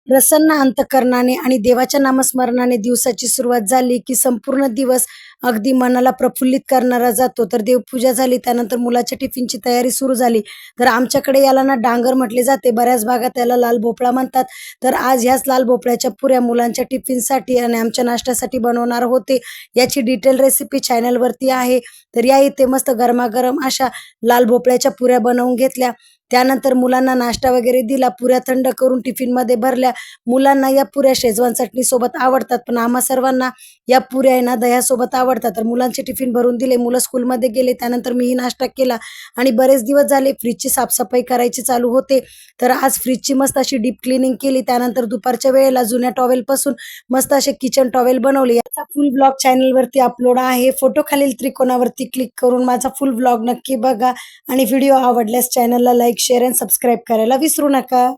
प्रसन्न अंतःकरणाने आणि देवाच्या नामस्मरणाने दिवसाची सुरुवात झाली, की संपूर्ण दिवस अगदी मनाला प्रफुल्लित करणारा जातो. तर देवपूजा झाली, त्यानंतर मुलाच्या टिफिनची तयारी सुरू झाली. तर आमच्याकडे याला ना डांगर म्हटले जाते. बऱ्याच भागात त्याला लाल भोपळा म्हणतात. तर आज ह्याच लाल भोपळ्याच्या पुऱ्या मुलांच्या टिफिनसाठी आणि आमच्या नाश्त्यासाठी बनवणार होते. याची डिटेल रेसिपी चॅनलवरती आहे. तर या इथे मस्त गरमागरम अशा लाल भोपळ्याच्या पुऱ्या बनवून घेतल्या. त्यानंतर मुलांना नाश्ता वगैरे दिला. पुऱ्या थंड करून टिफिनमध्ये भरल्या. मुलांना या पुऱ्या शेजवान चटणीसोबत आवडतात, पण आम्हा सर्वांना या पुऱ्या आहे ना दह्यासोबत आवडतात. तर मुलांचे टिफिन भरून दिले. मुलं स्कूलमध्ये गेले. त्यानंतर मीही नाश्ता केला आणि बरेच दिवस झाले फ्रिजची साफसफाई करायची चालू होते. तर आज फ्रिजची मस्त अशी डीप क्लिनिंग केली. त्यानंतर दुपारच्या वेळेला जुन्या टॉवेलपासून मस्त असे किचन टॉवेल बनवले. याचा फुल ब्लॉग चॅनलवरती अपलोड आहे. फोटो खालील त्रिकोणावरती क्लिक करून माझा फुल ब्लॉग नक्की बघा आणि व्हिडिओ आवडल्यास चॅनलला लाईक, शेअर आणि सबस्क्राईब करायला विसरू नका.